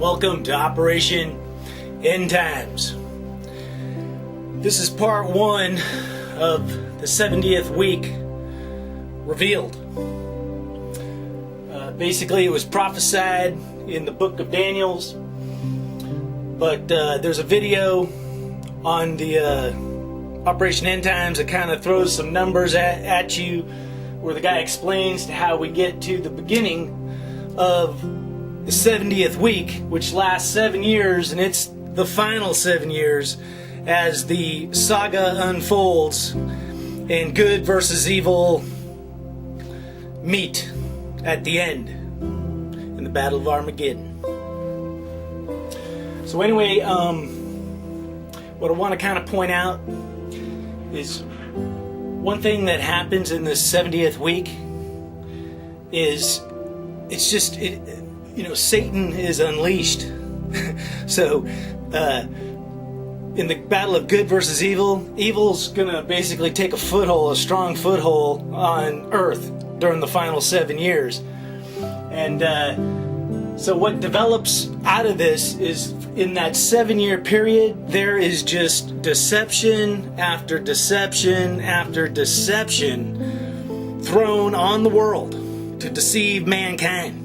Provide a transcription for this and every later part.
Welcome to Operation End Times. This is part 1 of the 70th week revealed. Basically, it was prophesied in the book of Daniel's, but there's a video on the Operation End Times that kind of throws some numbers at you, where the guy explains to how we get to the beginning of the 70th week, which lasts 7 years, and it's the final 7 years as the saga unfolds and good versus evil meet at the end in the Battle of Armageddon. So anyway, what I want to kind of point out is one thing that happens in this 70th week is Satan is unleashed. So in the battle of good versus evil, evil's gonna basically take a strong foothold on earth during the final 7 years. And so what develops out of this is, in that 7-year period, there is just deception after deception after deception thrown on the world to deceive mankind.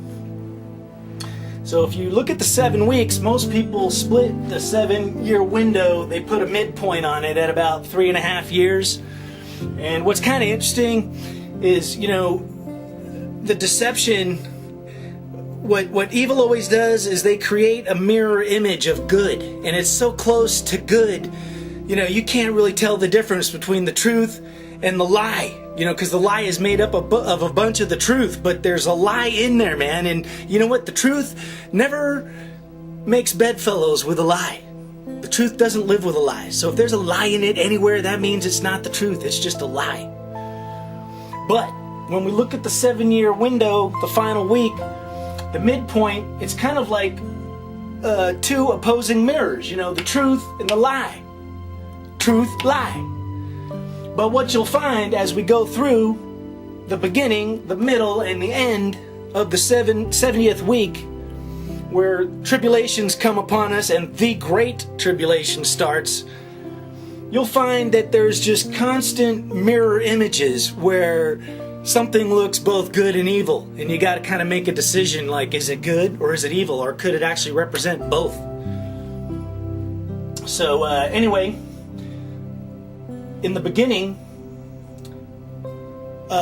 So if you look at the 7 weeks, most people split the 7-year window. They put a midpoint on it at about 3.5 years. And what's kind of interesting is, the deception, what evil always does is they create a mirror image of good. And it's so close to good, you can't really tell the difference between the truth and the lie. Because the lie is made up of a bunch of the truth, but there's a lie in there, man. And you know what? The truth never makes bedfellows with a lie. The truth doesn't live with a lie. So if there's a lie in it anywhere, that means it's not the truth. It's just a lie. But when we look at the 7-year window, the final week, the midpoint, it's kind of like two opposing mirrors. The truth and the lie. Truth, lie. But what you'll find as we go through the beginning, the middle, and the end of the 70th week, where tribulations come upon us and the great tribulation starts, you'll find that there's just constant mirror images where something looks both good and evil. And you got to kind of make a decision, like, is it good or is it evil? Or could it actually represent both? So anyway, in the beginning,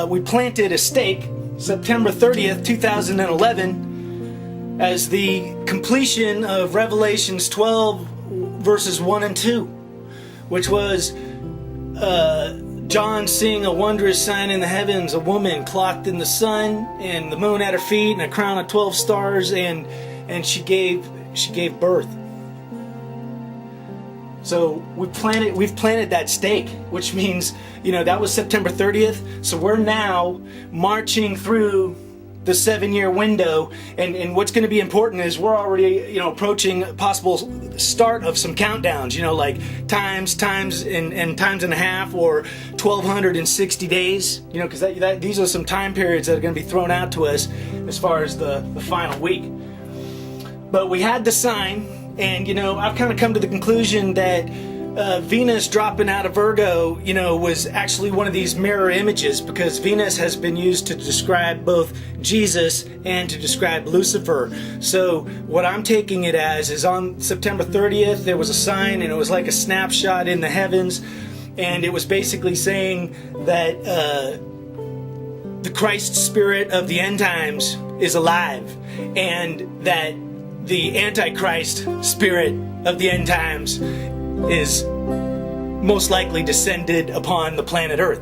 we planted a stake, September 30th, 2011, as the completion of Revelations 12, verses 1 and 2, which was John seeing a wondrous sign in the heavens, a woman clothed in the sun and the moon at her feet, and a crown of 12 stars, and she gave birth. So we've planted that stake, which means, that was September 30th. So we're now marching through the 7-year window. And what's going to be important is we're already, approaching a possible start of some countdowns, like times and a half, or 1,260 days, because these are some time periods that are going to be thrown out to us as far as the final week. But we had the sign. And, I've kind of come to the conclusion that Venus dropping out of Virgo, was actually one of these mirror images, because Venus has been used to describe both Jesus and to describe Lucifer. So what I'm taking it as is, on September 30th, there was a sign, and it was like a snapshot in the heavens. And it was basically saying that the Christ spirit of the end times is alive, and that the Antichrist spirit of the end times is most likely descended upon the planet Earth.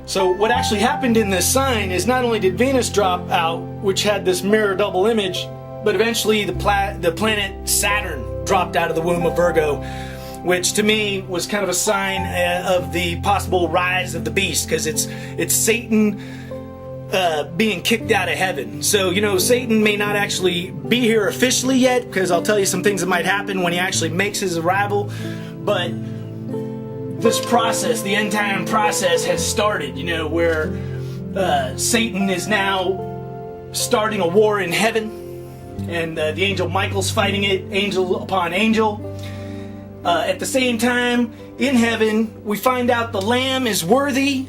So what actually happened in this sign is, not only did Venus drop out, which had this mirror double image, but eventually the planet Saturn dropped out of the womb of Virgo, which to me was kind of a sign of the possible rise of the beast, because it's Satan being kicked out of heaven. So, Satan may not actually be here officially yet, because I'll tell you some things that might happen when he actually makes his arrival. But this process, the end time process, has started, where Satan is now starting a war in heaven, and the angel Michael's fighting it, angel upon angel. At the same time, in heaven, we find out the Lamb is worthy.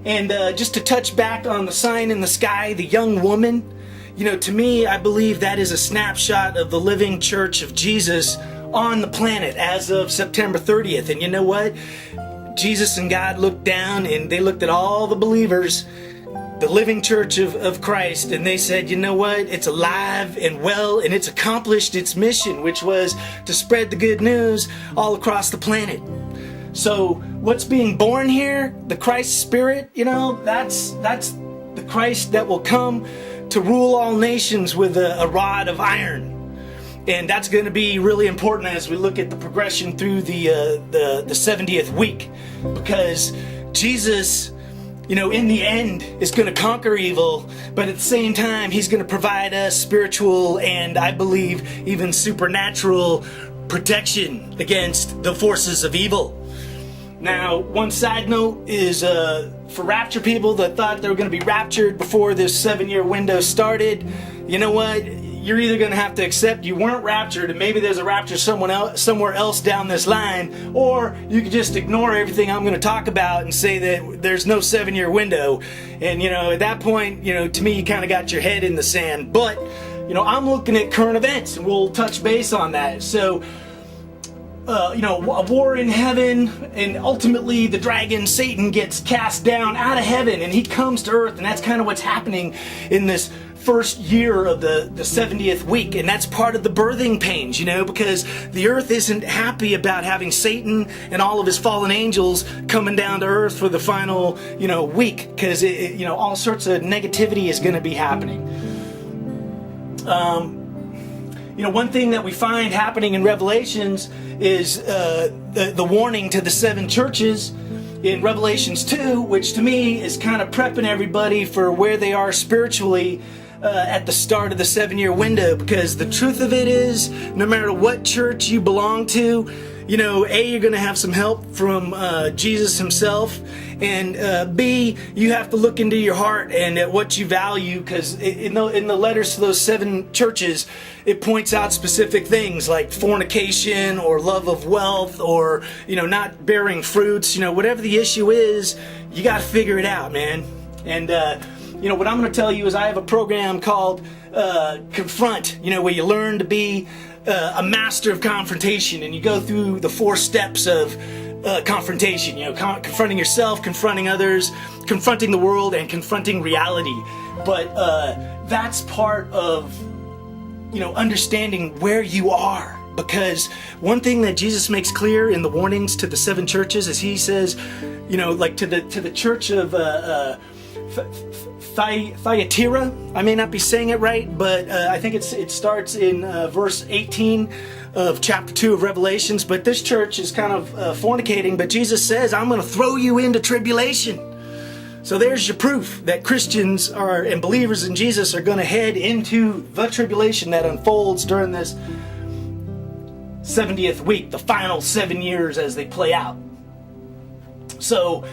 And just to touch back on the sign in the sky, the young woman, to me, I believe that is a snapshot of the living church of Jesus on the planet as of September 30th. And you know what? Jesus and God looked down and they looked at all the believers, the living church of Christ, and they said, you know what? It's alive and well, and it's accomplished its mission, which was to spread the good news all across the planet. So what's being born here, the Christ Spirit, that's the Christ that will come to rule all nations with a rod of iron. And that's going to be really important as we look at the progression through the 70th week, because Jesus, in the end, is going to conquer evil, but at the same time, he's going to provide us spiritual and, I believe, even supernatural protection against the forces of evil. Now, one side note is for rapture people that thought they were going to be raptured before this 7-year window started. You know what? You're either going to have to accept you weren't raptured and maybe there's a rapture somewhere else down this line, or you can just ignore everything I'm going to talk about and say that there's no 7-year window. And, at that point, to me, you kind of got your head in the sand. But, I'm looking at current events and we'll touch base on that. So, a war in heaven, and ultimately the dragon Satan gets cast down out of heaven and he comes to earth, and that's kind of what's happening in this first year of the 70th week. And that's part of the birthing pains, because the earth isn't happy about having Satan and all of his fallen angels coming down to earth for the final week, because all sorts of negativity is going to be happening. One thing that we find happening in Revelations is the warning to the 7 churches in Revelations 2, which to me is kind of prepping everybody for where they are spiritually at the start of the 7-year window. Because the truth of it is, no matter what church you belong to, A, you're going to have some help from Jesus himself, and B, you have to look into your heart and at what you value, because in the letters to those 7 churches, it points out specific things like fornication or love of wealth or, not bearing fruits. Whatever the issue is, you got to figure it out, man. And, what I'm going to tell you is I have a program called Confront, where you learn to be a master of confrontation, and you go through the 4 steps of confrontation, confronting yourself, confronting others, confronting the world, and confronting reality. But that's part of, understanding where you are. Because one thing that Jesus makes clear in the warnings to the 7 churches is he says, like to the church of Thyatira, I may not be saying it right, but I think it starts in verse 18 of chapter 2 of Revelations. But this church is kind of fornicating, but Jesus says, I'm going to throw you into tribulation. So there's your proof that Christians and believers in Jesus are going to head into the tribulation that unfolds during this 70th week, the final 7 years as they play out. So,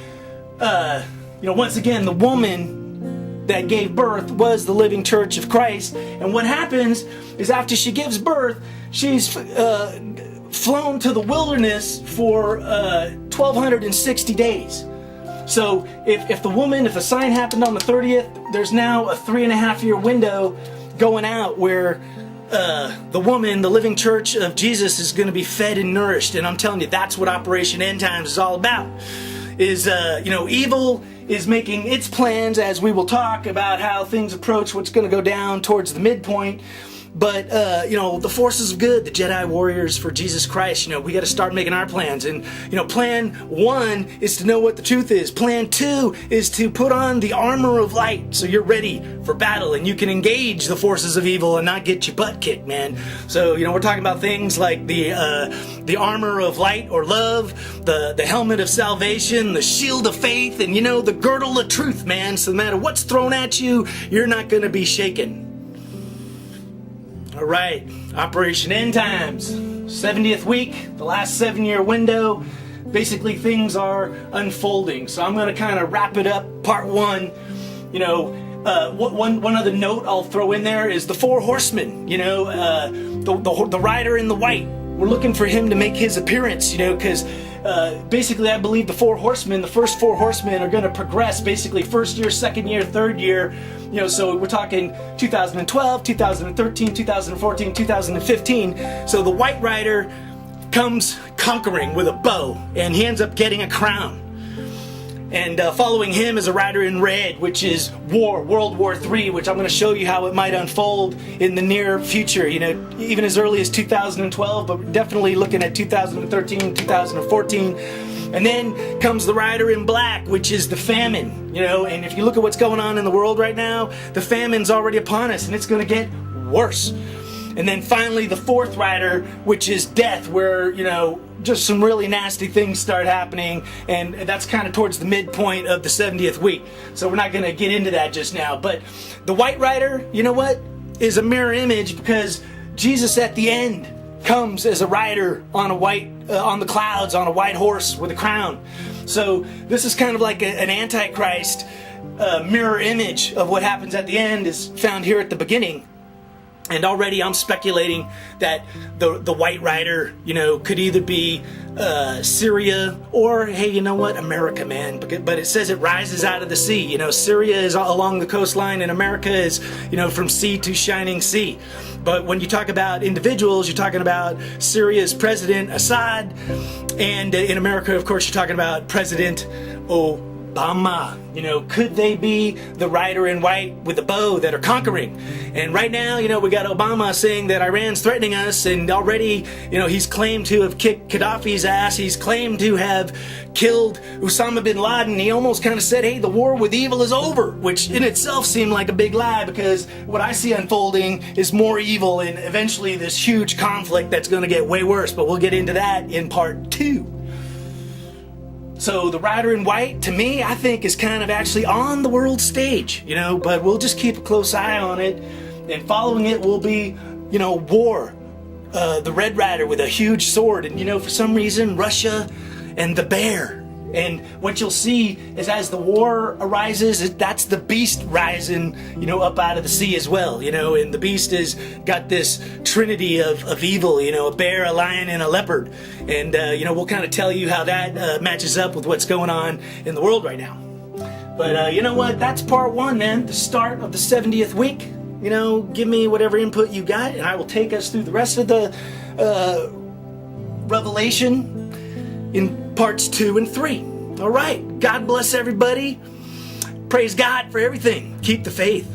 once again, the woman that gave birth was the living church of Christ. And what happens is after she gives birth, she's flown to the wilderness for 1,260 days. So if the sign happened on the 30th, there's now a 3.5-year window going out where the woman, the living church of Jesus, is going to be fed and nourished. And I'm telling you, that's what Operation End Times is all about. Is, evil is making its plans, as we will talk about how things approach what's going to go down towards the midpoint. But, the forces of good, the Jedi warriors for Jesus Christ, we got to start making our plans. And, plan 1 is to know what the truth is. Plan 2 is to put on the armor of light so you're ready for battle and you can engage the forces of evil and not get your butt kicked, man. So, we're talking about things like the armor of light or love, the helmet of salvation, the shield of faith, and, the girdle of truth, man. So no matter what's thrown at you, you're not going to be shaken. All right, Operation End Times, 70th week, the last 7-year window. Basically, things are unfolding. So I'm going to kind of wrap it up. Part 1, One other note I'll throw in there is the four horsemen. The rider in the white. We're looking for him to make his appearance. Because basically, I believe the first four horsemen, are going to progress. Basically, first year, second year, third year. So we're talking 2012, 2013, 2014, 2015. So the white rider comes conquering with a bow, and he ends up getting a crown. And following him is a rider in red, which is World War III, which I'm going to show you how it might unfold in the near future, even as early as 2012, but definitely looking at 2013, 2014. And then comes the rider in black, which is the famine, and if you look at what's going on in the world right now, the famine's already upon us, and it's going to get worse. And then finally the fourth rider, which is death, where, just some really nasty things start happening, and that's kind of towards the midpoint of the 70th week. So we're not going to get into that just now. But the white rider, is a mirror image, because Jesus at the end comes as a rider on on the clouds, on a white horse with a crown. So this is kind of like an antichrist mirror image of what happens at the end is found here at the beginning. And already I'm speculating that the white rider, could either be Syria or, hey, America, man. But it says it rises out of the sea. Syria is along the coastline, and America is, from sea to shining sea. But when you talk about individuals, you're talking about Syria's President Assad. And in America, of course, you're talking about President Obama. Could they be the rider in white with the bow that are conquering? And right now, we got Obama saying that Iran's threatening us, and already, he's claimed to have kicked Gaddafi's ass. He's claimed to have killed Osama bin Laden. He almost kind of said, hey, the war with evil is over, which in itself seemed like a big lie, because what I see unfolding is more evil and eventually this huge conflict that's going to get way worse. But we'll get into that in part 2. So the rider in white, to me, I think is kind of actually on the world stage, but we'll just keep a close eye on it. And following it will be, war. The red rider with a huge sword, and for some reason, Russia and the bear. And what you'll see is as the war arises, that's the beast rising, up out of the sea as well, and the beast has got this trinity of evil, a bear, a lion, and a leopard. And, we'll kind of tell you how that matches up with what's going on in the world right now. But you know what? That's part 1, man. The start of the 70th week. Give me whatever input you got, and I will take us through the rest of the Revelation in parts 2 and 3. All right. God bless everybody. Praise God for everything. Keep the faith.